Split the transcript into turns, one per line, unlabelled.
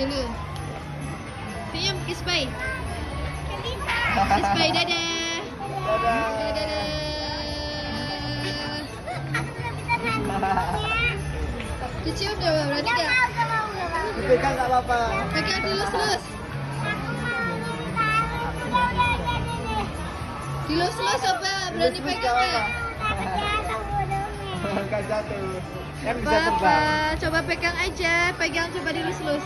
dulu. Senyum, kiss bye. Kiss bye, dadah. Dadah. Dicium deh, berani gak?
Dipegang nggak apa-apa.
Pegang dilus-lus. Dilus-lus apa? Berani pegang gak?
Kan jatuh. Kan bisa
Papa,
terbang.
coba pegang aja. Pegang, coba dilus-lus.